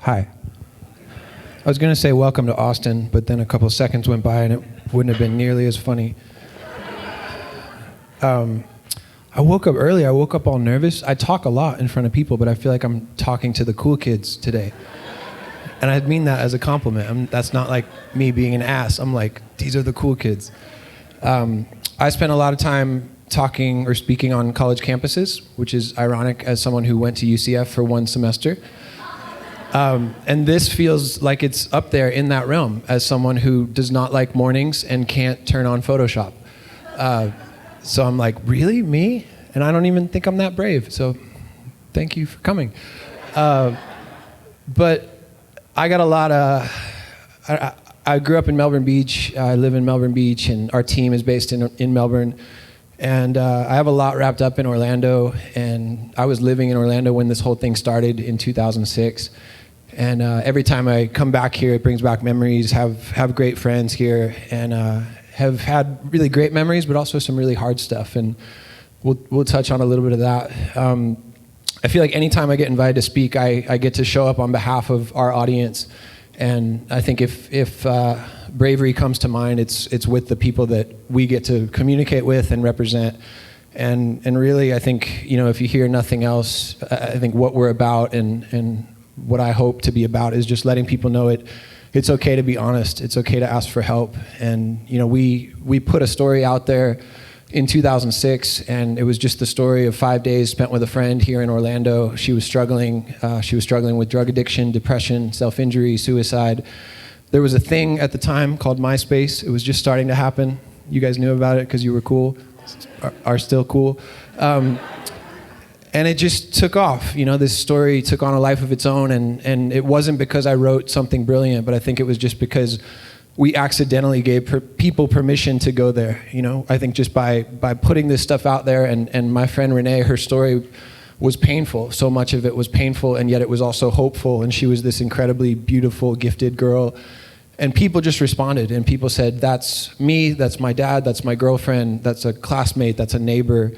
Hi. I was going to say welcome to Austin, but then a couple seconds went by and it wouldn't have been nearly as funny. I woke up early. I woke up all nervous. I talk a lot in front of people, but I feel like I'm talking to the cool kids today. And I mean that as a compliment. That's not like me being an ass. I'm like, these are the cool kids. I spent a lot of time talking or speaking on college campuses, which is ironic as someone who went to UCF for one semester. And this feels like it's up there in that realm as someone who does not like mornings and can't turn on Photoshop. So I'm like, really, me? And I don't even think I'm that brave. So thank you for coming. But I got a lot of, I grew up in Melbourne Beach. I live in Melbourne Beach, and our team is based in Melbourne. And I have a lot wrapped up in Orlando. And I was living in Orlando when this whole thing started in 2006. And every time I come back here, it brings back memories, have great friends here, and have had really great memories, but also some really hard stuff. And we'll touch on a little bit of that. I feel like anytime I get invited to speak, I get to show up on behalf of our audience. And I think if bravery comes to mind, it's with the people that we get to communicate with and represent. And really, I think, if you hear nothing else, I think what we're about and what I hope to be about is just letting people know it's okay to be honest. It's okay to ask for help. And we put a story out there in 2006, and it was just the story of 5 days spent with a friend here in Orlando. She was struggling. She was struggling with drug addiction, depression, self-injury, suicide. There was a thing at the time called MySpace. It was just starting to happen. You guys knew about it because you were cool, are still cool. And it just took off. This story took on a life of its own, and it wasn't because I wrote something brilliant, but I think it was just because we accidentally gave people permission to go there. I think just by putting this stuff out there, and my friend Renee, her story was painful. So much of it was painful, and yet it was also hopeful, and she was this incredibly beautiful, gifted girl. And people just responded, and people said, that's me, that's my dad, that's my girlfriend, that's a classmate, that's a neighbor.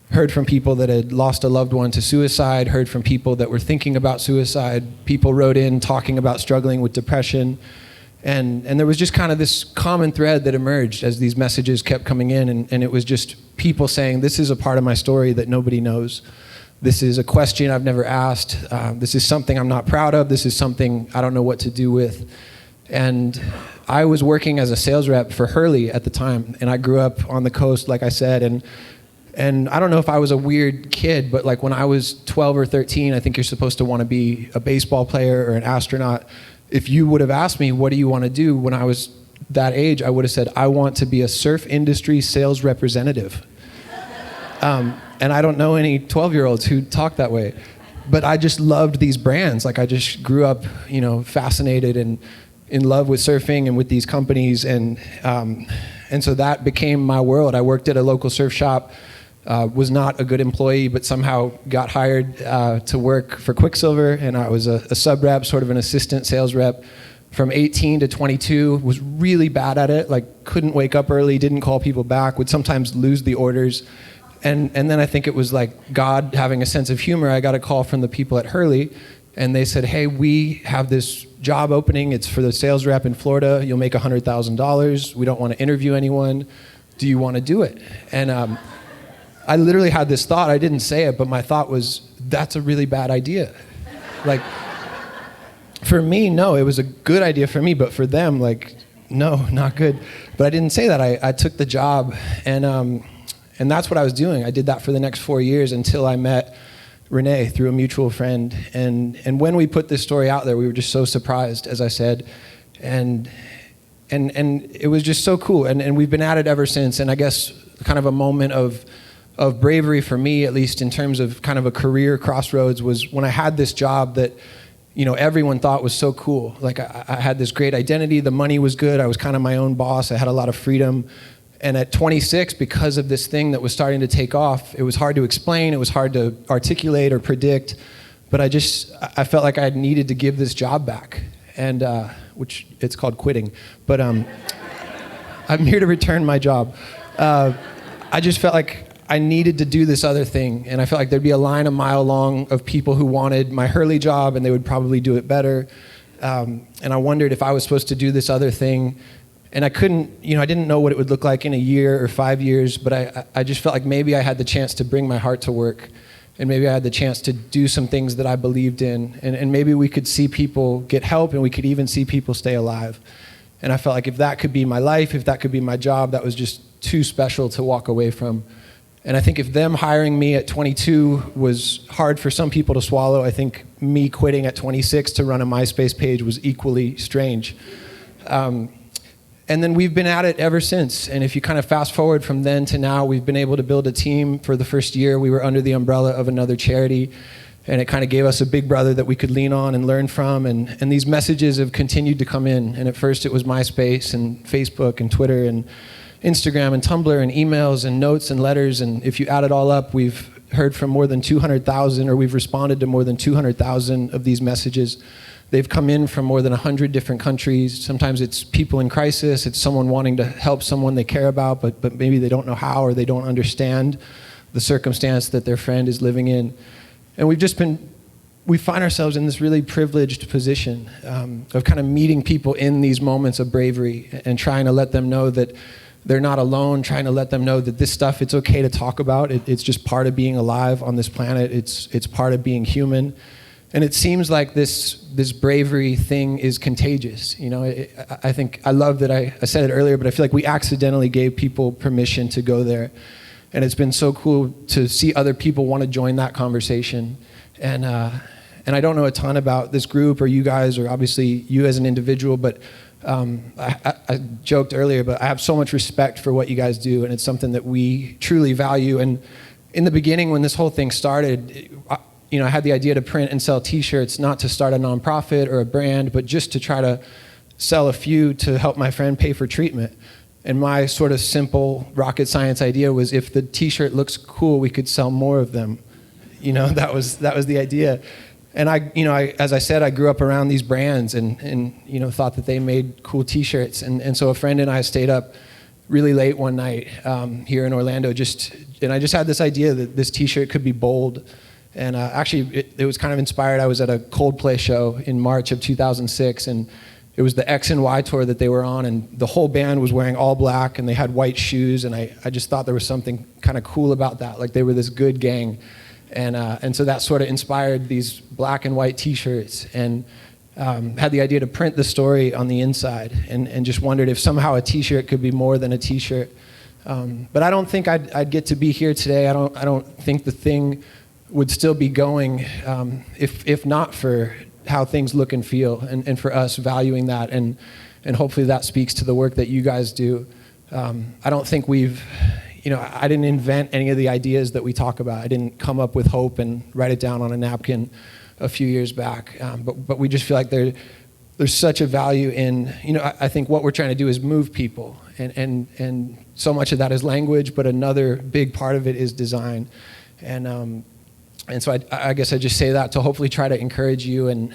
Heard from people that had lost a loved one to suicide, heard from people that were thinking about suicide. People wrote in talking about struggling with depression. And there was just kind of this common thread that emerged as these messages kept coming in. And it was just people saying, this is a part of my story that nobody knows. This is a question I've never asked. This is something I'm not proud of. This is something I don't know what to do with. And I was working as a sales rep for Hurley at the time. And I grew up on the coast, like I said. And I don't know if I was a weird kid, but like when I was 12 or 13, I think you're supposed to want to be a baseball player or an astronaut. If you would have asked me, what do you want to do when I was that age, I would have said, I want to be a surf industry sales representative. And I don't know any 12-year-olds who talk that way. But I just loved these brands. Like I just grew up, fascinated and in love with surfing and with these companies. And so that became my world. I worked at a local surf shop. Was not a good employee, but somehow got hired to work for Quicksilver, and I was a sub rep, sort of an assistant sales rep. From 18 to 22, was really bad at it, like couldn't wake up early, didn't call people back, would sometimes lose the orders. And then I think it was like God having a sense of humor. I got a call from the people at Hurley, and they said, hey, we have this job opening. It's for the sales rep in Florida. You'll make $100,000. We don't want to interview anyone. Do you want to do it? And I literally had this thought. I didn't say it, but my thought was, that's a really bad idea. Like, for me, no, it was a good idea for me, but for them, like, no, not good. But I didn't say that. I took the job, and that's what I was doing. I did that for the next 4 years until I met Renee through a mutual friend. And when we put this story out there, we were just so surprised, as I said, and it was just so cool. And we've been at it ever since. And I guess kind of a moment of of bravery for me, at least in terms of kind of a career crossroads, was when I had this job that, everyone thought was so cool. Like I had this great identity, the money was good, I was kind of my own boss, I had a lot of freedom. And at 26, because of this thing that was starting to take off, it was hard to explain, it was hard to articulate or predict, but I felt like I needed to give this job back, and which it's called quitting, but I'm here to return my job. I just felt like I needed to do this other thing, and I felt like there'd be a line a mile long of people who wanted my Hurley job, and they would probably do it better. And I wondered if I was supposed to do this other thing, and I couldn't, I didn't know what it would look like in a year or 5 years, but I just felt like maybe I had the chance to bring my heart to work, and maybe I had the chance to do some things that I believed in, and maybe we could see people get help, and we could even see people stay alive. And I felt like if that could be my life, if that could be my job, that was just too special to walk away from. And I think if them hiring me at 22 was hard for some people to swallow, I think me quitting at 26 to run a MySpace page was equally strange. And then we've been at it ever since. And if you kind of fast forward from then to now, we've been able to build a team. For the first year, we were under the umbrella of another charity, and it kind of gave us a big brother that we could lean on and learn from. And these messages have continued to come in. And at first it was MySpace and Facebook and Twitter and Instagram and Tumblr and emails and notes and letters, and if you add it all up, we've heard from more than 200,000, or we've responded to more than 200,000 of these messages. They've come in from more than 100 different countries. Sometimes it's people in crisis, it's someone wanting to help someone they care about, but maybe they don't know how, or they don't understand the circumstance that their friend is living in. And we find ourselves in this really privileged position of kind of meeting people in these moments of bravery and trying to let them know that they're not alone, trying to let them know that this stuff, it's okay to talk about. It's just part of being alive on this planet. It's part of being human. And it seems like this bravery thing is contagious. I think, I love that I said it earlier, but I feel like we accidentally gave people permission to go there. And it's been so cool to see other people want to join that conversation. And I don't know a ton about this group or you guys, or obviously you as an individual, but I joked earlier, but I have so much respect for what you guys do, and it's something that we truly value. And in the beginning, when this whole thing started, I had the idea to print and sell t-shirts, not to start a nonprofit or a brand, but just to try to sell a few to help my friend pay for treatment. And my sort of simple rocket science idea was, if the t-shirt looks cool, we could sell more of them. That was the idea. And as I said, I grew up around these brands and thought that they made cool t-shirts. And so a friend and I stayed up really late one night here in Orlando, and I just had this idea that this t-shirt could be bold. And actually, it was kind of inspired. I was at a Coldplay show in March of 2006, and it was the X and Y tour that they were on, and the whole band was wearing all black, and they had white shoes, and I just thought there was something kind of cool about that, like they were this good gang. And so that sort of inspired these black and white t-shirts, and had the idea to print the story on the inside, and just wondered if somehow a t-shirt could be more than a t-shirt. But I don't think I'd get to be here today. I don't think the thing would still be going if not for how things look and feel, and for us valuing that, and hopefully that speaks to the work that you guys do. I don't think I didn't invent any of the ideas that we talk about. I didn't come up with hope and write it down on a napkin a few years back. But we just feel like there's such a value in, I think what we're trying to do is move people. And so much of that is language, but another big part of it is design. And so I guess I just say that to hopefully try to encourage you, and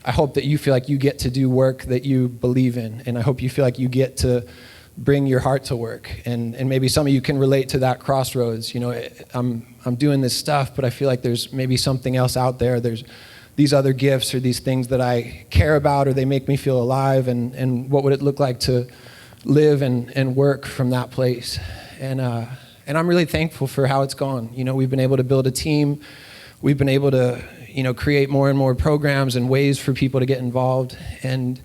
I hope that you feel like you get to do work that you believe in, and I hope you feel like you get to bring your heart to work, and maybe some of you can relate to that crossroads. I'm doing this stuff, but I feel like there's maybe something else out there. There's these other gifts or these things that I care about, or they make me feel alive, and what would it look like to live and work from that place? And I'm really thankful for how it's gone. We've been able to build a team. We've been able to, create more and more programs and ways for people to get involved. And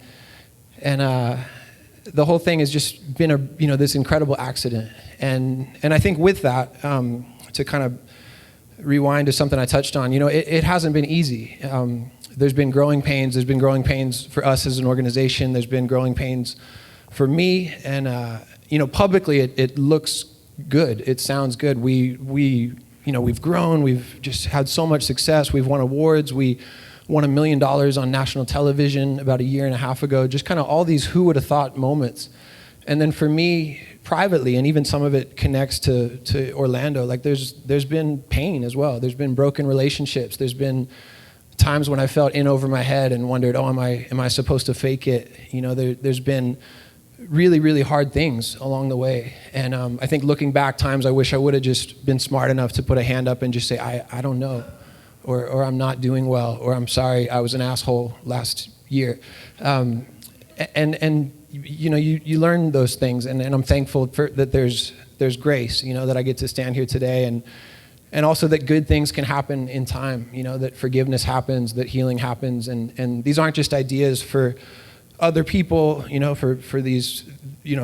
the whole thing has just been this incredible accident. And I think with that, to kind of rewind to something I touched on, it hasn't been easy. There's been growing pains. There's been growing pains for us as an organization. There's been growing pains for me. And, publicly it looks good. It sounds good. We've grown. We've just had so much success. We've won awards. We won $1 million on national television about a year and a half ago. Just kind of all these who would have thought moments. And then for me, privately, and even some of it connects to Orlando, like there's been pain as well. There's been broken relationships. There's been times when I felt in over my head and wondered, oh, am I supposed to fake it? There's been really, really hard things along the way. And I think looking back, times I wish I would have just been smart enough to put a hand up and just say, I don't know, or I'm not doing well, or I'm sorry, I was an asshole last year. You learn those things, and I'm thankful that there's grace, that I get to stand here today, and also that good things can happen in time, that forgiveness happens, that healing happens, and these aren't just ideas for other people, for these,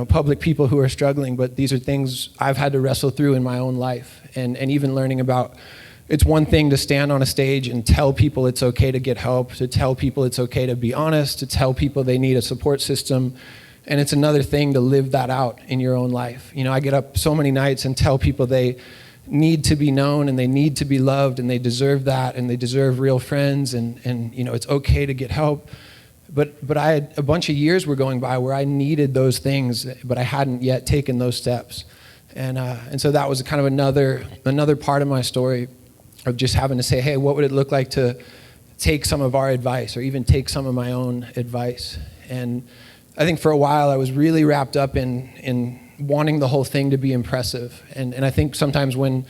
public people who are struggling, but these are things I've had to wrestle through in my own life, and even learning about, it's one thing to stand on a stage and tell people it's okay to get help, to tell people it's okay to be honest, to tell people they need a support system, and it's another thing to live that out in your own life. I get up so many nights and tell people they need to be known and they need to be loved and they deserve that and they deserve real friends and it's okay to get help. But I had a bunch of years were going by where I needed those things, but I hadn't yet taken those steps. And so that was kind of another part of my story of just having to say, hey, what would it look like to take some of our advice or even take some of my own advice? And I think for a while I was really wrapped up in wanting the whole thing to be impressive. And I think sometimes when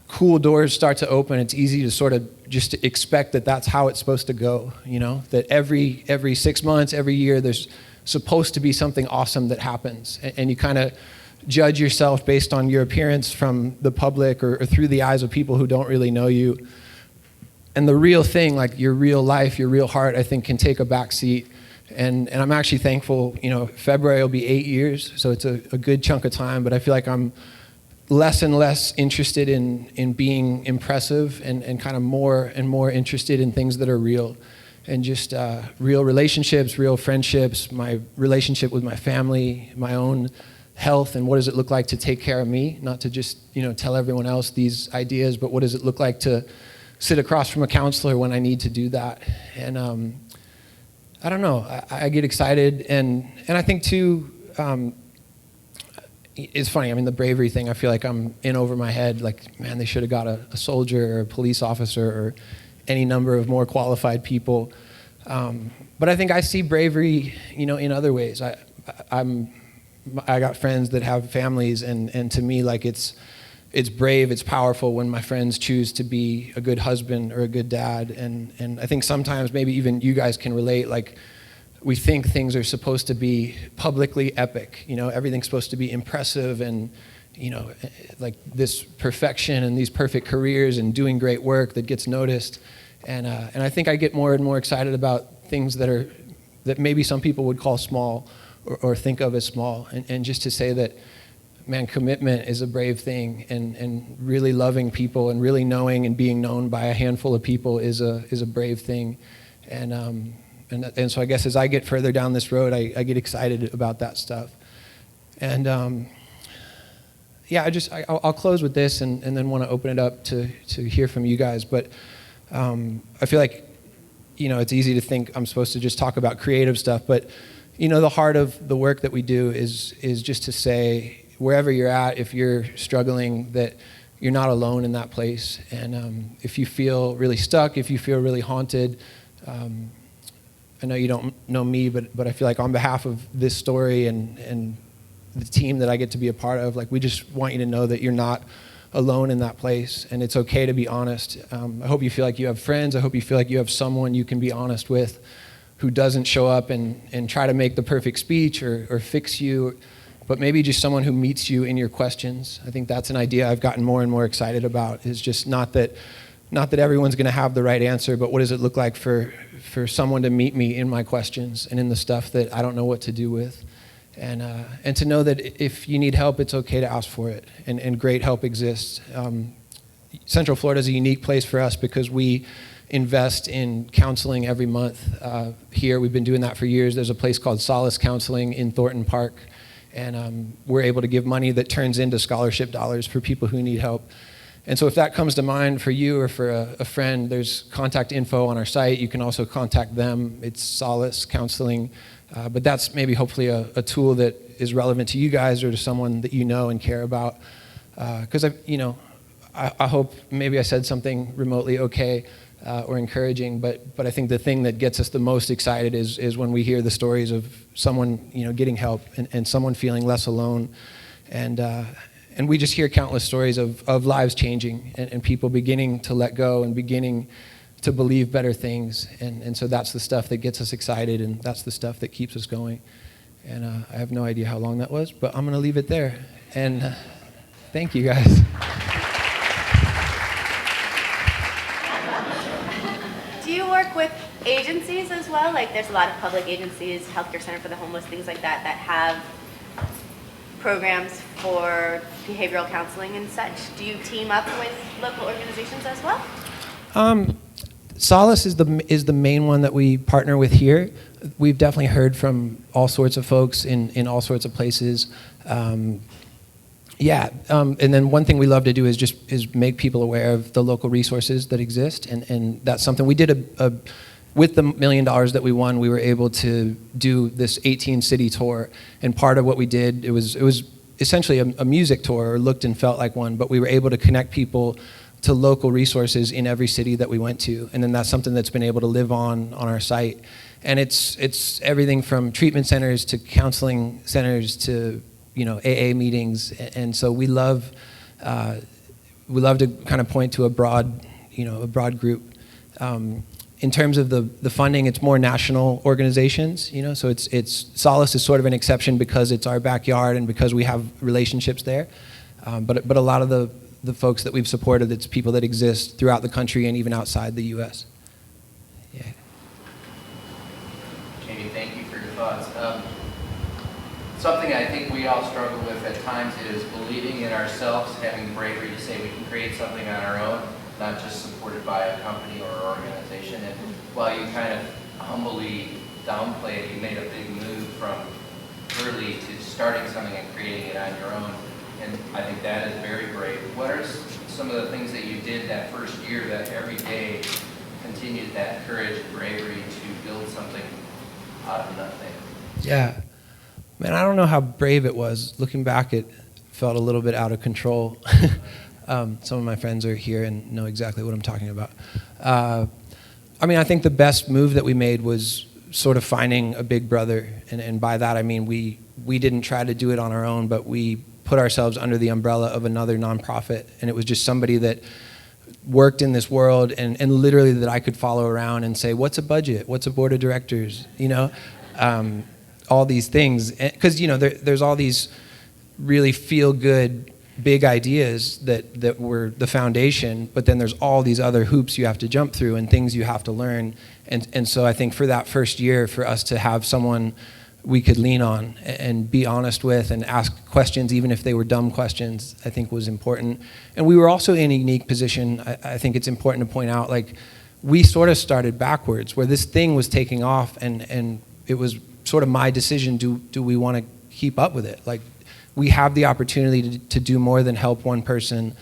cool doors start to open, it's easy to sort of just expect that that's how it's supposed to go, that every 6 months, every year, there's supposed to be something awesome that happens. And you kind of judge yourself based on your appearance from the public or through the eyes of people who don't really know you. And the real thing, like your real life, your real heart, I think can take a back seat. And I'm actually thankful, February will be 8 years, so it's a good chunk of time, but I feel like I'm less and less interested in being impressive and kind of more and more interested in things that are real and just real relationships, real friendships, my relationship with my family, my own health, and what does it look like to take care of me, not to just tell everyone else these ideas, but what does it look like to sit across from a counselor when I need to do that. And I don't know, I get excited, and I think too, it's funny, the bravery thing, I feel like I'm in over my head, like, man, they should have got a soldier or a police officer or any number of more qualified people. But I think I see bravery, in other ways. I got friends that have families, and to me, like, it's brave, it's powerful when my friends choose to be a good husband or a good dad, and I think sometimes maybe even you guys can relate, like, we think things are supposed to be publicly epic, everything's supposed to be impressive and, like this perfection and these perfect careers and doing great work that gets noticed, and I think I get more and more excited about things that maybe some people would call small or think of as small, and just to say that, man, commitment is a brave thing, and really loving people and really knowing and being known by a handful of people is a brave thing, and so I guess as I get further down this road, I get excited about that stuff, and I'll close with this, and then want to open it up to hear from you guys, but I feel like it's easy to think I'm supposed to just talk about creative stuff, but the heart of the work that we do is just to say, wherever you're at, if you're struggling, that you're not alone in that place. And if you feel really stuck, if you feel really haunted, I know you don't know me, but I feel like on behalf of this story and the team that I get to be a part of, like, we just want you to know that you're not alone in that place, and it's okay to be honest. I hope you feel like you have friends. I hope you feel like you have someone you can be honest with, who doesn't show up and try to make the perfect speech or fix you, but maybe just someone who meets you in your questions. I think that's an idea I've gotten more and more excited about, is just not that everyone's going to have the right answer, but what does it look like for someone to meet me in my questions and in the stuff that I don't know what to do with, and to know that if you need help, it's okay to ask for it, and great help exists. Central Florida is a unique place for us because we invest in counseling every month here. We've been doing that for years. There's a place called Solace Counseling in Thornton Park, and we're able to give money that turns into scholarship dollars for people who need help. And so if that comes to mind for you or for a friend, there's contact info on our site. You can also contact them. It's Solace Counseling. But that's maybe hopefully a tool that is relevant to you guys or to someone that you know and care about. Because I hope maybe I said something remotely okay or encouraging, but I think the thing that gets us the most excited is when we hear the stories of someone getting help and someone feeling less alone. And we just hear countless stories of lives changing and people beginning to let go and beginning to believe better things. And so that's the stuff that gets us excited, and that's the stuff that keeps us going. And I have no idea how long that was, but I'm going to leave it there. And thank you, guys. Do you work with agencies as well? Like there's a lot of public agencies, Healthcare Center for the Homeless, things like that, that have programs for behavioral counseling and such. Do you team up with local organizations as well? Solace is the main one that we partner with here. We've definitely heard from all sorts of folks in all sorts of places. And then one thing we love to do is make people aware of the local resources that exist, and that's something we did with the $1 million that we won. We were able to do this 18-city tour, and part of what we did, it was essentially a music tour, or looked and felt like one, but we were able to connect people to local resources in every city that we went to, and then that's something that's been able to live on our site. And it's everything from treatment centers to counseling centers to AA meetings, and so we love to kind of point to a broad group. In terms of the funding, it's more national organizations, so it's Solace is sort of an exception because it's our backyard and because we have relationships there. But a lot of the folks that we've supported, it's people that exist throughout the country and even outside the U.S. Yeah. Jamie, thank you for your thoughts. Something I think we all struggle with at times is believing in ourselves, having the bravery to say we can create something on our own, not just supported by a company or organization. And while you kind of humbly downplay it, you made a big move from early to starting something and creating it on your own. And I think that is very brave. What are some of the things that you did that first year that every day continued that courage and bravery to build something out of nothing? Yeah. Man, I don't know how brave it was. Looking back, it felt a little bit out of control. Some of my friends are here and know exactly what I'm talking about. I think the best move that we made was sort of finding a big brother. And by that, I mean we didn't try to do it on our own, but we put ourselves under the umbrella of another nonprofit. And it was just somebody that worked in this world and literally that I could follow around and say, what's a budget? What's a board of directors? All these things. Because, there's all these really feel-good big ideas that were the foundation, but then there's all these other hoops you have to jump through and things you have to learn. And so I think for that first year, for us to have someone we could lean on and be honest with and ask questions, even if they were dumb questions, I think was important. And we were also in a unique position. I think it's important to point out, like, we sort of started backwards, where this thing was taking off, and it was sort of my decision, do we want to keep up with it? Like, we have the opportunity to do more than help one person.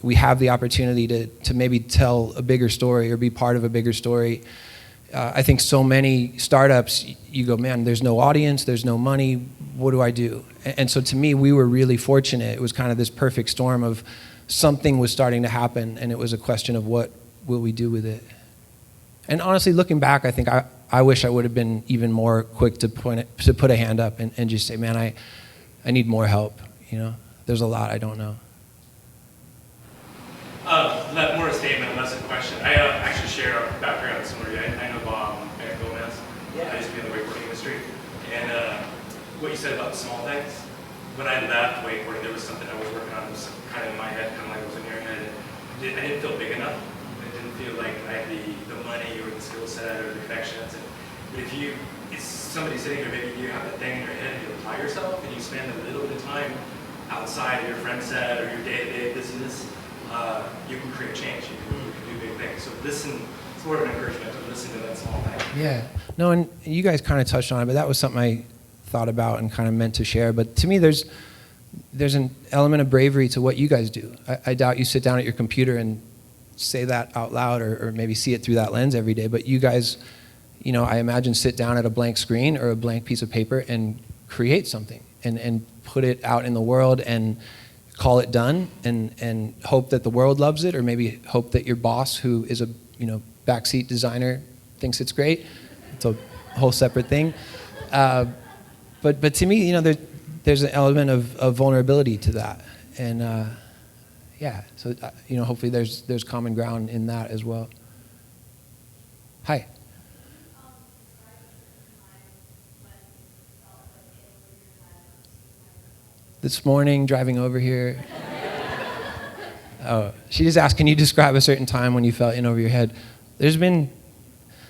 We have the opportunity to maybe tell a bigger story or be part of a bigger story. I think so many startups, you go, man, there's no audience, there's no money, what do I do? And so to me, we were really fortunate. It was kind of this perfect storm of something was starting to happen, and it was a question of what will we do with it? And honestly, looking back, I think I wish I would have been even more quick to put a hand up and just say, man, I need more help. There's a lot I don't know. More a statement, less a question. I actually share a background similar to you. I know Bob and Gomez. Yeah. I used to be in the wakeboarding industry. And what you said about the small things, when I left wakeboarding, there was something I was working on that was kind of in my head, kind of like it was in your head. I didn't feel big enough. I didn't feel like I had the money or the skill set or the connections. But it's somebody sitting there, maybe you have that thing in your head and you apply yourself and you spend a little bit of time outside of your friend set or your day-to-day business, you can create change. You can do big things. So listen, it's more of an encouragement to listen to that small thing. Yeah. No, and you guys kind of touched on it, but that was something I thought about and kind of meant to share. But to me, there's an element of bravery to what you guys do. I doubt you sit down at your computer and say that out loud, or maybe see it through that lens every day. But you guys, I imagine, sit down at a blank screen or a blank piece of paper and create something and put it out in the world and call it done, and hope that the world loves it, or maybe hope that your boss, who is a backseat designer, thinks it's great. It's a whole separate thing. But to me, there's an element of vulnerability to that, and so hopefully there's common ground in that as well. Hi. This morning, driving over here. Oh, she just asked, can you describe a certain time when you felt in over your head? There's been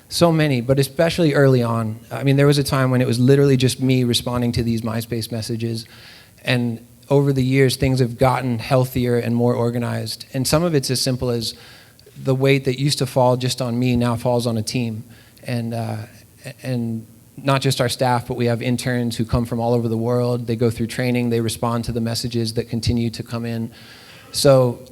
so many, but especially early on. I mean, there was a time when it was literally just me responding to these MySpace messages. And over the years, things have gotten healthier and more organized. And some of it's as simple as the weight that used to fall just on me now falls on a team. And not just our staff, but we have interns who come from all over the world. They go through training. They respond to the messages that continue to come in. So,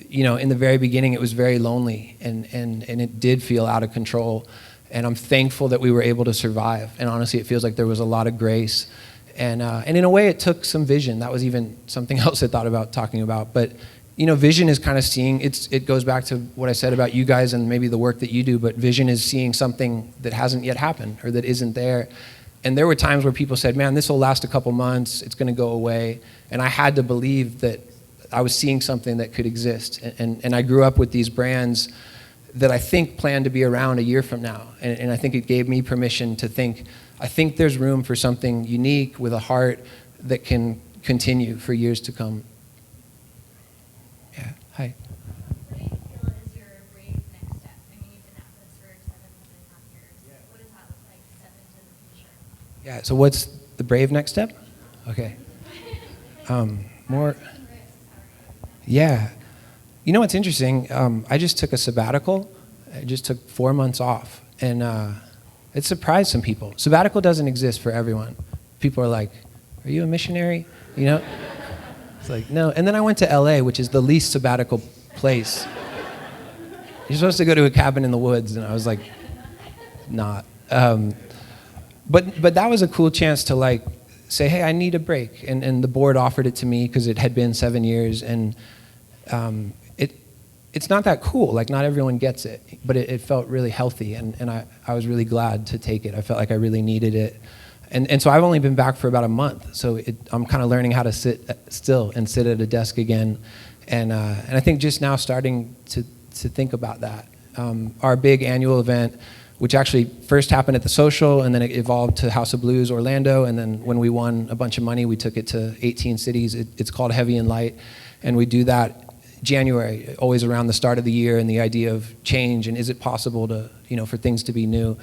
in the very beginning, it was very lonely, and it did feel out of control. And I'm thankful that we were able to survive. And honestly, it feels like there was a lot of grace. And in a way, it took some vision. That was even something else I thought about talking about. But, vision is kind of seeing, it goes back to what I said about you guys and maybe the work that you do, but vision is seeing something that hasn't yet happened or that isn't there. And there were times where people said, man, this will last a couple months, it's going to go away. And I had to believe that I was seeing something that could exist. And I grew up with these brands that I think plan to be around a year from now. And I think it gave me permission to think, I think there's room for something unique with a heart that can continue for years to come. Yeah, hi. What do you feel is your brave next step? I mean, you've been at this for 7.5 years. Yeah. What does that look like, step into the future? Yeah, so what's the brave next step? Okay. More. Yeah. What's interesting? I just took a sabbatical. I just took 4 months off. And it surprised some people. Sabbatical doesn't exist for everyone. People are like, are you a missionary? It's like, no. And then I went to LA, which is the least sabbatical place. You're supposed to go to a cabin in the woods. And I was like, not. But that was a cool chance to say, hey, I need a break. And the board offered it to me because it had been 7 years. And it's not that cool. Not everyone gets it. But it felt really healthy. And I was really glad to take it. I felt like I really needed it. And so I've only been back for about a month. So I'm kind of learning how to sit still and sit at a desk again. And I think just now starting to think about that. Our big annual event, which actually first happened at the Social, and then it evolved to House of Blues Orlando, and then when we won a bunch of money, we took it to 18 cities. It's called Heavy and Light, and we do that January, always around the start of the year, and the idea of change, and is it possible to, for things to be new.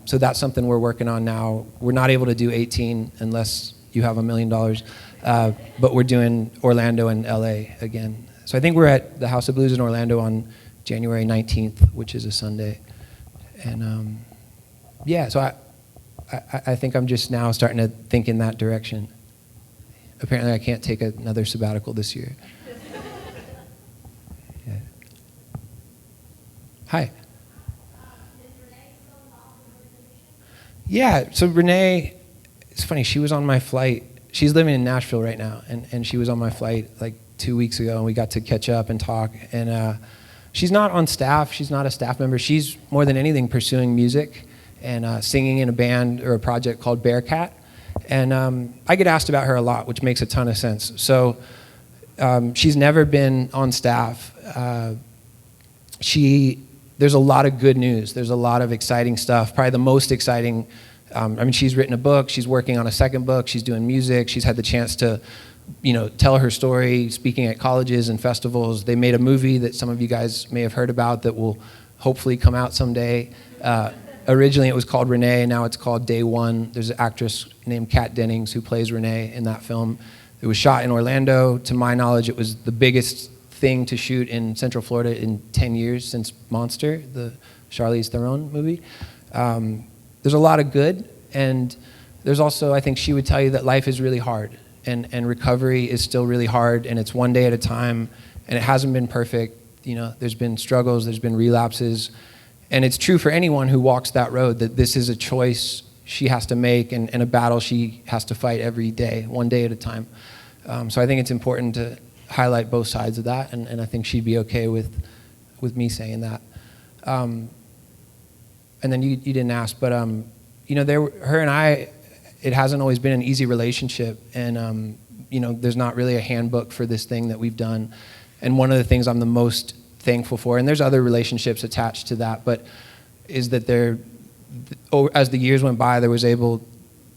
So that's something we're working on now. We're not able to do 18 unless you have $1 million, but we're doing Orlando and LA again. So I think we're at the House of Blues in Orlando on January 19th, which is a Sunday. And so I think I'm just now starting to think in that direction. Apparently I can't take another sabbatical this year. Yeah. Hi. Yeah, so Renee, it's funny, she was on my flight. She's living in Nashville right now, and she was on my flight 2 weeks ago, and we got to catch up and talk. And she's not on staff. She's not a staff member. She's, more than anything, pursuing music and singing in a band or a project called Bearcat. And I get asked about her a lot, which makes a ton of sense. So she's never been on staff. There's a lot of good news. There's a lot of exciting stuff. Probably the most exciting, she's written a book. She's working on a second book. She's doing music. She's had the chance to tell her story, speaking at colleges and festivals. They made a movie that some of you guys may have heard about that will hopefully come out someday. Originally it was called Renee, now it's called Day One. There's an actress named Kat Dennings who plays Renee in that film. It was shot in Orlando. To my knowledge, it was the biggest thing to shoot in Central Florida in 10 years since Monster, the Charlize Theron movie. There's a lot of good, and there's also, I think she would tell you that life is really hard, and recovery is still really hard, and it's one day at a time, and it hasn't been perfect. There's been struggles, there's been relapses, and it's true for anyone who walks that road that this is a choice she has to make and a battle she has to fight every day, one day at a time. So I think it's important to highlight both sides of that, and I think she'd be okay with me saying that. And then you didn't ask, but her and I, it hasn't always been an easy relationship, and there's not really a handbook for this thing that we've done. And one of the things I'm the most thankful for, and there's other relationships attached to that, but is that as the years went by, there was able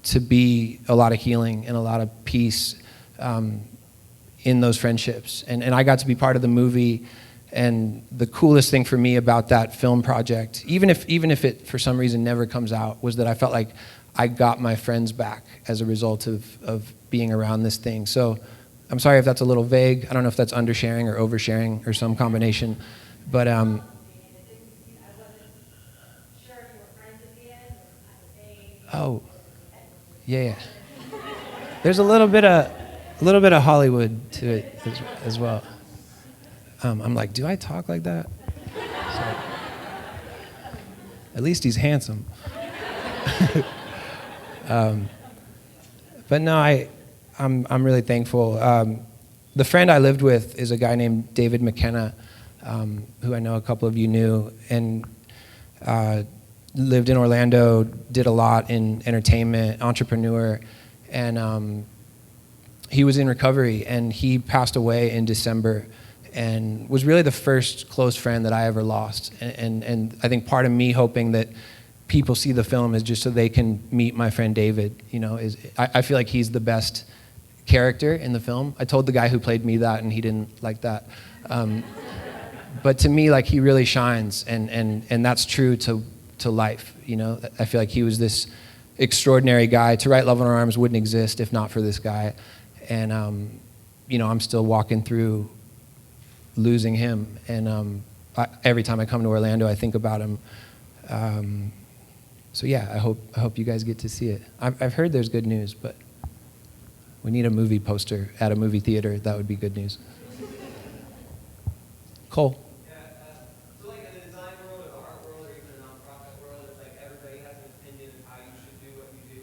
to be a lot of healing and a lot of peace in those friendships. And I got to be part of the movie, and the coolest thing for me about that film project, even if it for some reason never comes out, was that I felt like I got my friends back as a result of being around this thing. So I'm sorry if that's a little vague. I don't know if that's undersharing or oversharing or some combination, but oh, yeah. There's a little bit of Hollywood to it as well. I'm like, do I talk like that? So, at least he's handsome. But no, I'm really thankful. The friend I lived with is a guy named David McKenna, who I know a couple of you knew, and lived in Orlando, did a lot in entertainment, entrepreneur, and he was in recovery, and he passed away in December, and was really the first close friend that I ever lost. And I think part of me hoping that people see the film is just so they can meet my friend David. I feel like he's the best character in the film. I told the guy who played me that, and he didn't like that. But to me, like, he really shines, and that's true to life. I feel like he was this extraordinary guy. To Write Love on Our Arms wouldn't exist if not for this guy. And I'm still walking through losing him, and every time I come to Orlando, I think about him. So yeah, I hope you guys get to see it. I've heard there's good news, but we need a movie poster at a movie theater. That would be good news. Cole. So like in the design world or the art world or even the nonprofit world, it's like everybody has an opinion of how you should do what you do.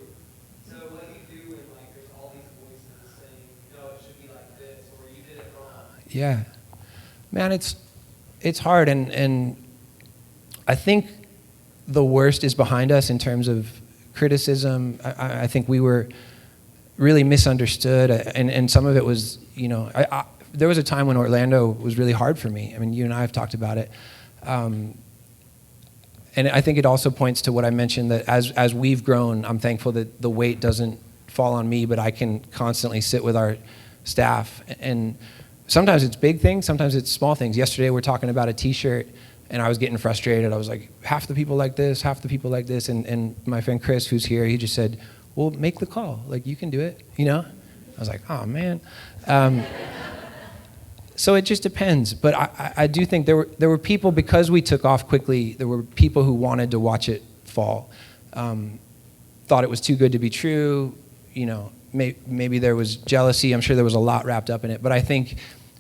So what do you do when like there's all these voices saying, no, it should be like this, or you did it wrong? Yeah. Man, it's hard, and I think the worst is behind us in terms of criticism. I think we were really misunderstood, and some of it was, there was a time when Orlando was really hard for me. I mean, you and I have talked about it. And I think it also points to what I mentioned, that as we've grown, I'm thankful that the weight doesn't fall on me, but I can constantly sit with our staff. And sometimes it's big things, sometimes it's small things. Yesterday we're talking about a t-shirt, and I was getting frustrated. I was like, half the people like this, half the people like this. And my friend Chris, who's here, he just said, well, make the call. Like, you can do it, I was like, oh, man. So it just depends. But I do think there were people, because we took off quickly, there were people who wanted to watch it fall. Thought it was too good to be true. Maybe there was jealousy. I'm sure there was a lot wrapped up in it. But I think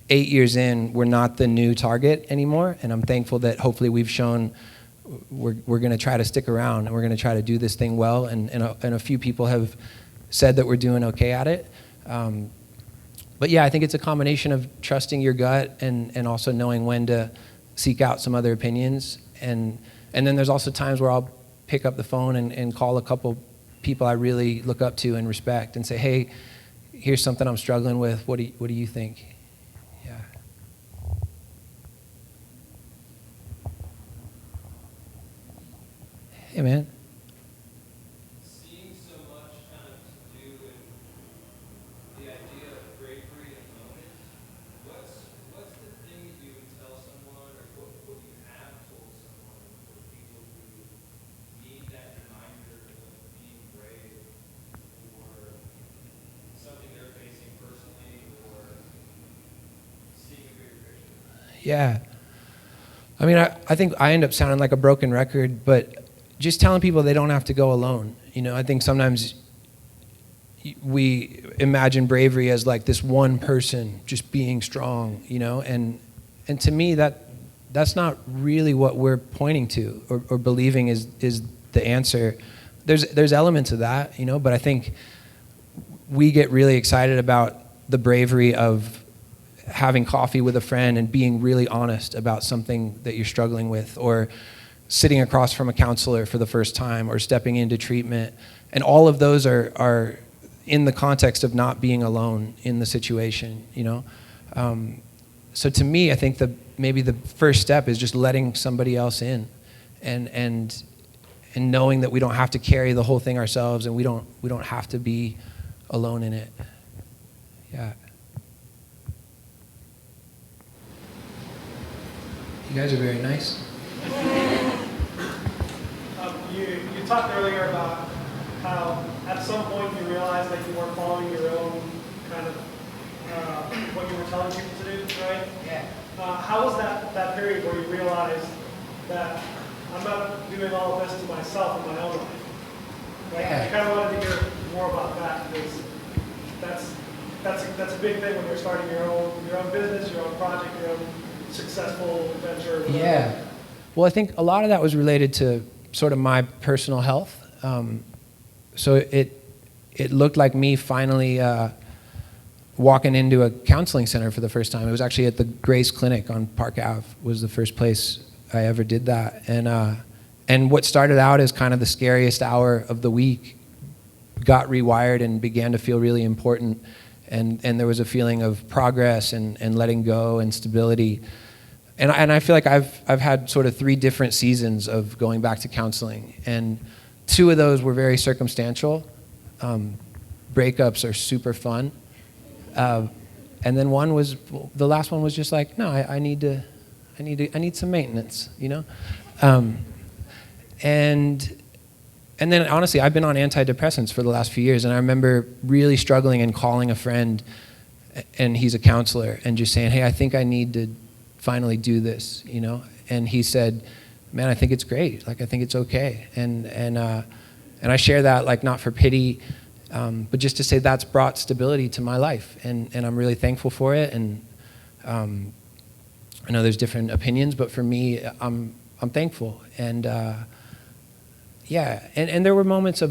8 years in, we're not the new target anymore. And I'm thankful that hopefully we've shown we're going to try to stick around, and we're going to try to do this thing well. And a few people have said that we're doing okay at it. But yeah, I think it's a combination of trusting your gut and also knowing when to seek out some other opinions. And then there's also times where I'll pick up the phone and call a couple people I really look up to and respect and say, hey, here's something I'm struggling with. What do you think? Yeah. Hey, man. Seeing so much kind of to do with the idea of bravery and moments, what's the thing that you would tell someone, or what you have told someone, for people who need that reminder of being brave, or something they're facing personally, or seeing a bigger picture? Yeah. I mean, I think I end up sounding like a broken record, but just telling people they don't have to go alone. I think sometimes we imagine bravery as like this one person just being strong, and to me that's not really what we're pointing to or believing is the answer. There's elements of that, but I think we get really excited about the bravery of having coffee with a friend and being really honest about something that you're struggling with, or sitting across from a counselor for the first time, or stepping into treatment. And all of those are in the context of not being alone in the situation, So to me, I think maybe the first step is just letting somebody else in, and knowing that we don't have to carry the whole thing ourselves, and we don't have to be alone in it. Yeah. You guys are very nice. You talked earlier about how at some point you realized that you weren't following your own kind of what you were telling people to do, right? Yeah. How was that period where you realized that I'm not doing all of this to myself in my own life? Right? Yeah. I kind of wanted to hear more about that, because that's a big thing when you're starting your own business, your own project, your own successful venture. Yeah. Well, I think a lot of that was related to sort of my personal health. So it looked like me finally walking into a counseling center for the first time. It was actually at the Grace Clinic on Park Ave was the first place I ever did that. And what started out as kind of the scariest hour of the week got rewired and began to feel really important. And there was a feeling of progress and letting go and stability. And I feel like I've had sort of 3 different seasons of going back to counseling. And 2 of those were very circumstantial. Breakups are super fun. And then the last one was just like, no, I need some maintenance, And then honestly, I've been on antidepressants for the last few years, and I remember really struggling and calling a friend, and he's a counselor, and just saying, hey, I think I need to finally do this, And he said, man, I think it's great. Like, I think it's okay. And I share that, like, not for pity, but just to say that's brought stability to my life, and I'm really thankful for it. And I know there's different opinions, but for me, I'm thankful. And yeah, and there were moments of,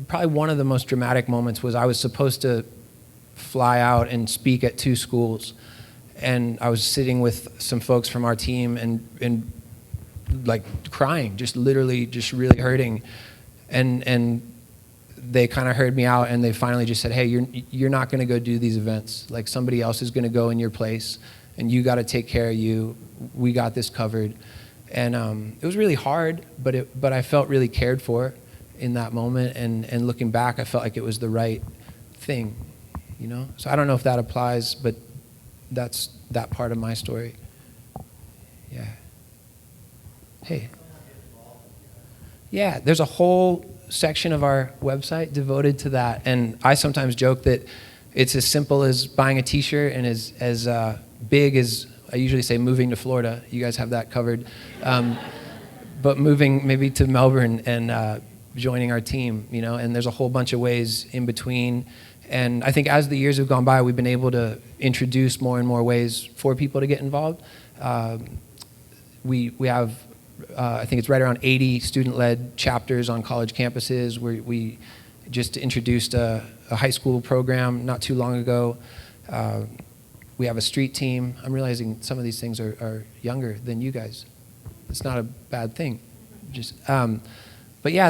probably one of the most dramatic moments was I was supposed to fly out and speak at 2 schools, and I was sitting with some folks from our team and like crying, just literally just really hurting, and they kind of heard me out, and they finally just said, hey, you're not going to go do these events. Like, somebody else is going to go in your place, and you got to take care of you. We got this covered. And it was really hard, but I felt really cared for in that moment. And looking back, I felt like it was the right thing, So I don't know if that applies, but that's that part of my story. Yeah. Hey. Yeah, there's a whole section of our website devoted to that. And I sometimes joke that it's as simple as buying a T-shirt, and as big as, I usually say, moving to Florida. You guys have that covered. But moving maybe to Melbourne and joining our team, and there's a whole bunch of ways in between. And I think as the years have gone by, we've been able to introduce more and more ways for people to get involved. We have, I think it's right around 80 student-led chapters on college campuses. We just introduced a high school program not too long ago. We have a street team. I'm realizing some of these things are younger than you guys. It's not a bad thing. But yeah,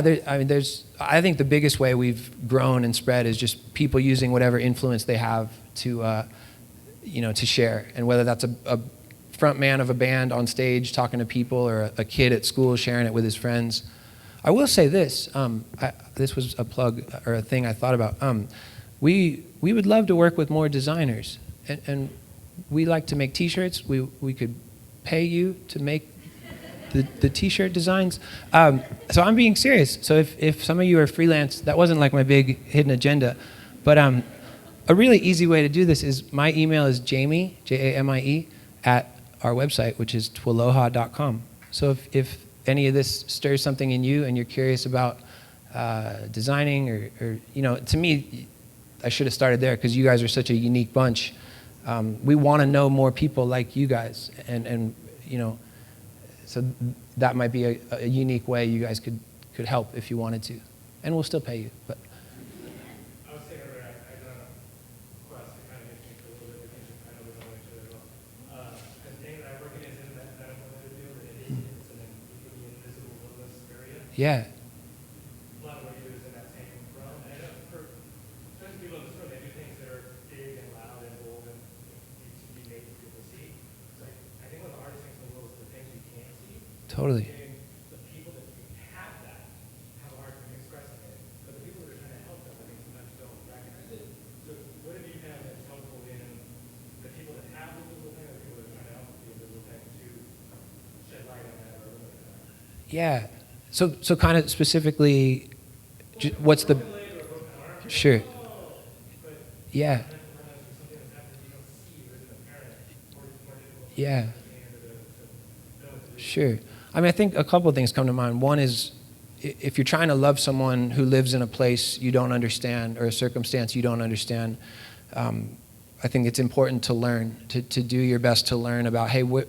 I think the biggest way we've grown and spread is just people using whatever influence they have to share. And whether that's a front man of a band on stage talking to people, or a kid at school sharing it with his friends. I will say this. This was a plug or a thing I thought about. We would love to work with more designers. And we like to make T-shirts. We could pay you to make the T-shirt designs. So I'm being serious. So if some of you are freelance, that wasn't like my big hidden agenda. But a really easy way to do this is, my email is Jamie, Jamie, at our website, which is twaloha.com. So if any of this stirs something in you and you're curious about designing, or to me, I should have started there because you guys are such a unique bunch. We want to know more people like you guys, and you know, so that might be a unique way you guys could help if you wanted to, and we'll still pay you. But I was saying earlier, I got a quest to kind of get me to a little bit of attention. I know we know each other well. The thing that I work in is in that medical field, and it's in the invisible wellness area. yeah, A lot of what you do is in that same realm. And I know for certain people in this room, they do things that are big and loud and bold and need to be made for people to see. So I think one of the hardest things in the world is the things you can't see. totally. And the people that have that have a hard time expressing it. But the people that are trying to help them, I think sometimes don't recognize it. So what have you found that's helpful in the people that have the visible thing or the people that are trying to help the invisible thing to shed light on that or eliminate that? Yeah. So kind of specifically, what's the? Sure. Yeah. Yeah. Sure. I mean, I think a couple of things come to mind. One is, if you're trying to love someone who lives in a place you don't understand or a circumstance you don't understand, I think it's important to learn, to do your best to learn about, hey, what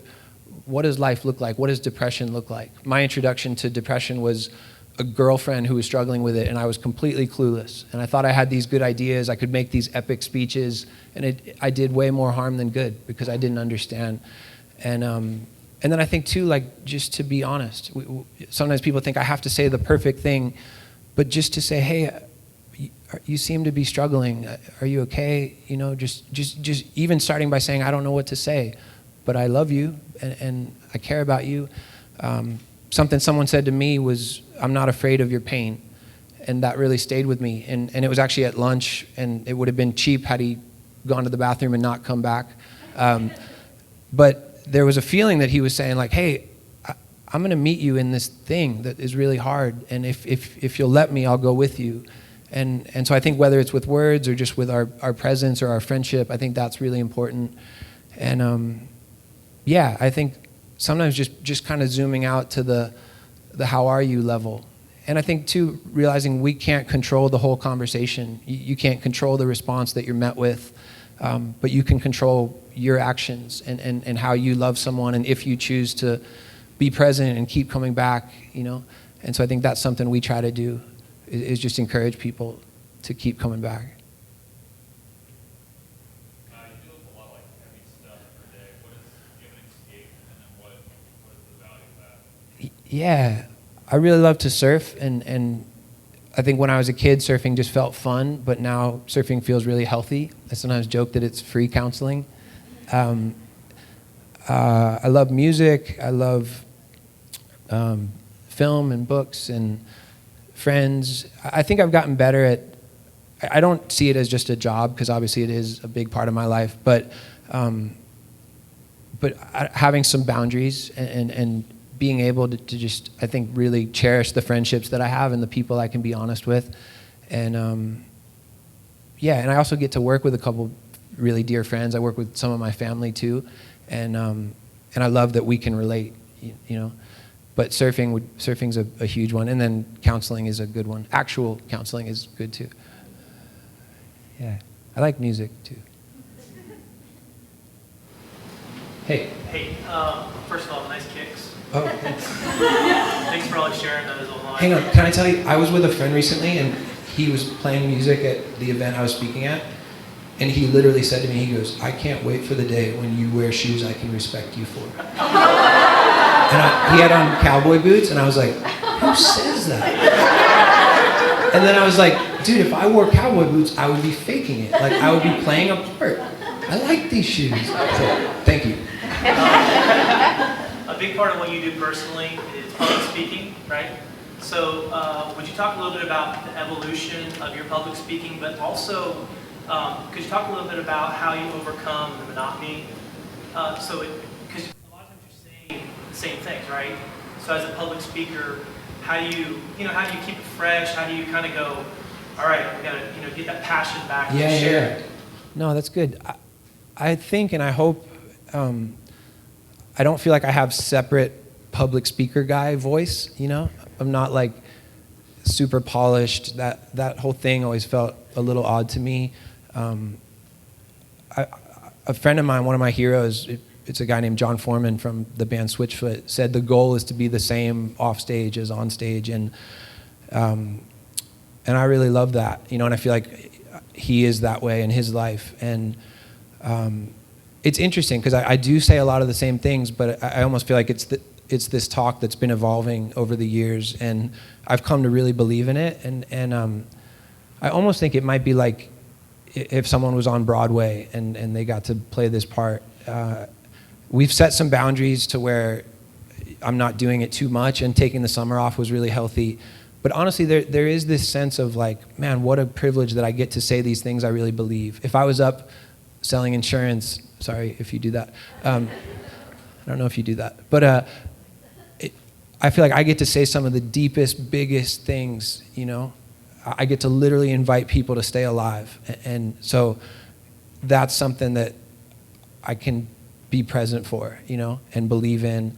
does life look like? What does depression look like? My introduction to depression was a girlfriend who was struggling with it, and I was completely clueless. And I thought I had these good ideas. I could make these epic speeches, and I did way more harm than good because I didn't understand. And then I think, too, like, just to be honest, sometimes people think I have to say the perfect thing, but just to say, hey, you seem to be struggling. Are you okay? You know, just even starting by saying, I don't know what to say, but I love you, and I care about you. Something someone said to me was, I'm not afraid of your pain. And that really stayed with me. And it was actually at lunch, and it would have been cheap had he gone to the bathroom and not come back. But there was a feeling that he was saying, like, hey, I'm going to meet you in this thing that is really hard. And if you'll let me, I'll go with you. And so I think whether it's with words or just with our presence or our friendship, I think that's really important. And yeah, I think sometimes just kind of zooming out to the how are you level. And I think, too, realizing we can't control the whole conversation. You can't control the response that you're met with, but you can control your actions and how you love someone, and if you choose to be present and keep coming back, you know. And so I think that's something we try to do, is just encourage people to keep coming back. You deal with a lot of like heavy stuff every day. Do you have an escape, and then what is the value of that? Yeah, I really love to surf, and I think when I was a kid, surfing just felt fun, but now surfing feels really healthy. I sometimes joke that it's free counseling. I love music. I love film and books and friends. I think I've gotten better at, I don't see it as just a job, because obviously it is a big part of my life, but having some boundaries and being able to just, I think, really cherish the friendships that I have and the people I can be honest with. And yeah, and I also get to work with a couple really dear friends. I work with some of my family too, and I love that we can relate, you know. But surfing's a huge one, and then counseling is a good one. Actual counseling is good too. Yeah, I like music too. Hey. Hey, first of all, nice kicks. Oh, thanks. Thanks for always sharing those online. Hang on, can I tell you, I was with a friend recently, and he was playing music at the event I was speaking at, and he literally said to me, he goes, I can't wait for the day when you wear shoes I can respect you for. And he had on cowboy boots, and I was like, who says that? And then I was like, dude, if I wore cowboy boots, I would be faking it. Like, I would be playing a part. I like these shoes. So, thank you. A big part of what you do personally is public speaking, right? So would you talk a little bit about the evolution of your public speaking, but also could you talk a little bit about how you overcome the monotony? Because a lot of times you're saying the same things, right? So as a public speaker, how do you keep it fresh? How do you kind of go, all right, we got to get that passion back and share it? No, that's good. I think, and I hope, I don't feel like I have separate public speaker guy voice, you know? I'm not like super polished. That whole thing always felt a little odd to me. A friend of mine, one of my heroes, it's a guy named John Foreman from the band Switchfoot, said the goal is to be the same off stage as on stage, and I really love that, and I feel like he is that way in his life, and it's interesting because I do say a lot of the same things, but I almost feel like it's this talk that's been evolving over the years, and I've come to really believe in it, and I almost think it might be like if someone was on Broadway and they got to play this part. We've set some boundaries to where I'm not doing it too much, and taking the summer off was really healthy. But honestly, there is this sense of like, man, what a privilege that I get to say these things I really believe. If I was up selling insurance, sorry if you do that. I don't know if you do that. But I feel like I get to say some of the deepest, biggest things, I get to literally invite people to stay alive. And so that's something that I can be present for, and believe in.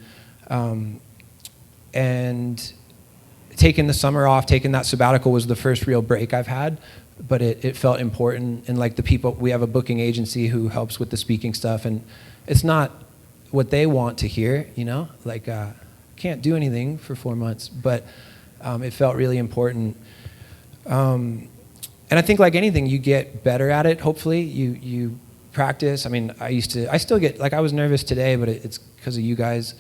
And taking the summer off, taking that sabbatical was the first real break I've had, but it felt important. And like the people, we have a booking agency who helps with the speaking stuff, and it's not what they want to hear, like can't do anything for 4 months, but it felt really important. And I think like anything, you get better at it, hopefully. You practice. I mean, I still get, like I was nervous today, but it's because of you guys.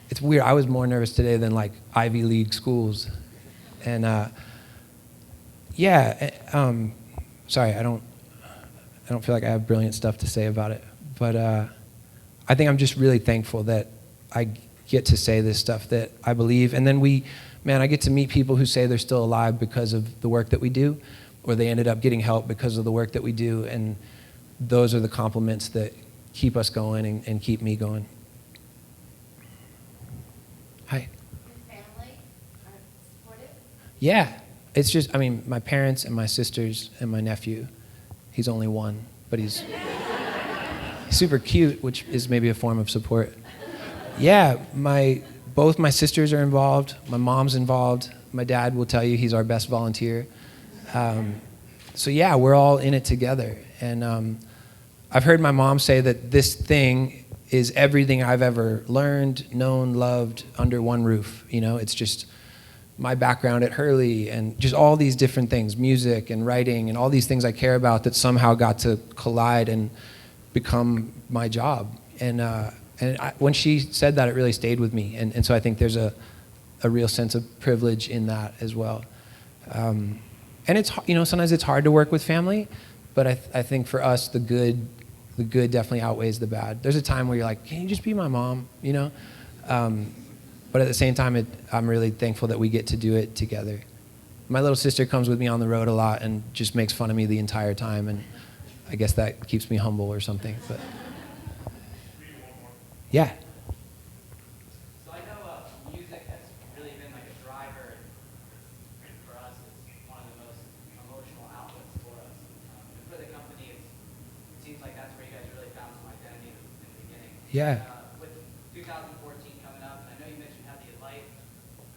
It's weird. I was more nervous today than like Ivy League schools. And sorry, I don't feel like I have brilliant stuff to say about it. But I think I'm just really thankful that I get to say this stuff that I believe. And then I get to meet people who say they're still alive because of the work that we do, or they ended up getting help because of the work that we do. And those are the compliments that keep us going and keep me going. Hi. Your family are supportive? Yeah. It's just, my parents and my sisters and my nephew. He's only one, but he's super cute, which is maybe a form of support. Yeah, both my sisters are involved. My mom's involved. My dad will tell you he's our best volunteer. So yeah, we're all in it together. And I've heard my mom say that this thing is everything I've ever learned, known, loved under one roof. It's just my background at Hurley and just all these different things, music and writing and all these things I care about that somehow got to collide and become my job. And when she said that, it really stayed with me. And so I think there's a real sense of privilege in that as well. And it's, sometimes it's hard to work with family, but I think for us, the good definitely outweighs the bad. There's a time where you're like, can you just be my mom, But at the same time, I'm really thankful that we get to do it together. My little sister comes with me on the road a lot and just makes fun of me the entire time, and I guess that keeps me humble or something. But yeah. So I know music has really been like a driver, and for us, it's one of the most emotional outlets for us. And for the company, it seems like that's where you guys really found some identity in the beginning. Yeah. With 2014 coming up, and I know you mentioned Heavy and Light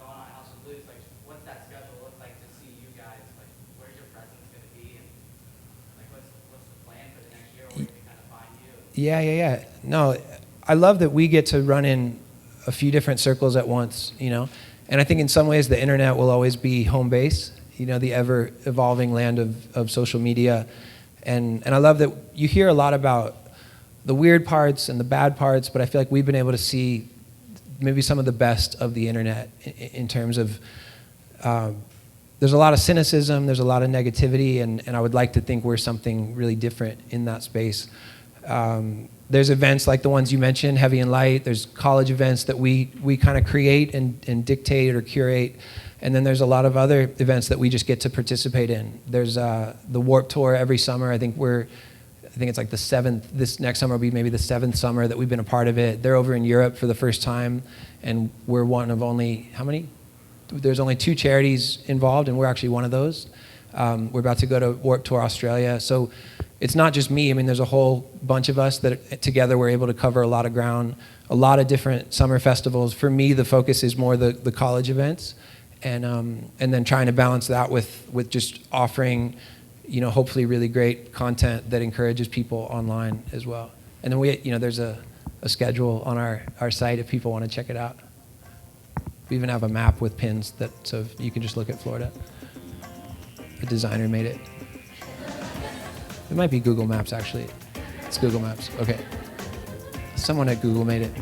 going on House of Blues. Like, what's that schedule look like to see you guys? Like, where's your presence going to be, and like, what's the plan for the next year? Where we can kind of find you? Yeah. No, I love that we get to run in a few different circles at once, And I think in some ways the internet will always be home base, the ever-evolving land of social media. And I love that you hear a lot about the weird parts and the bad parts, but I feel like we've been able to see maybe some of the best of the internet in terms of there's a lot of cynicism, there's a lot of negativity, and I would like to think we're something really different in that space. There's events like the ones you mentioned, Heavy and Light. There's college events that we kind of create and dictate or curate. And then there's a lot of other events that we just get to participate in. There's the Warped Tour every summer. I think it's like the 7th. This next summer will be maybe the 7th summer that we've been a part of it. They're over in Europe for the first time, and we're one of only, how many? There's only 2 charities involved, and we're actually one of those. We're about to go to Warped Tour Australia. So it's not just me. There's a whole bunch of us that together we're able to cover a lot of ground, a lot of different summer festivals. For me, the focus is more the college events. and then trying to balance that with just offering, hopefully really great content that encourages people online as well. And then there's a schedule on our site if people want to check it out. We even have a map with pins so you can just look at Florida. A designer made it. It might be Google Maps, actually. It's Google Maps. Okay. Someone at Google made it.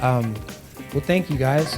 Well, thank you, guys.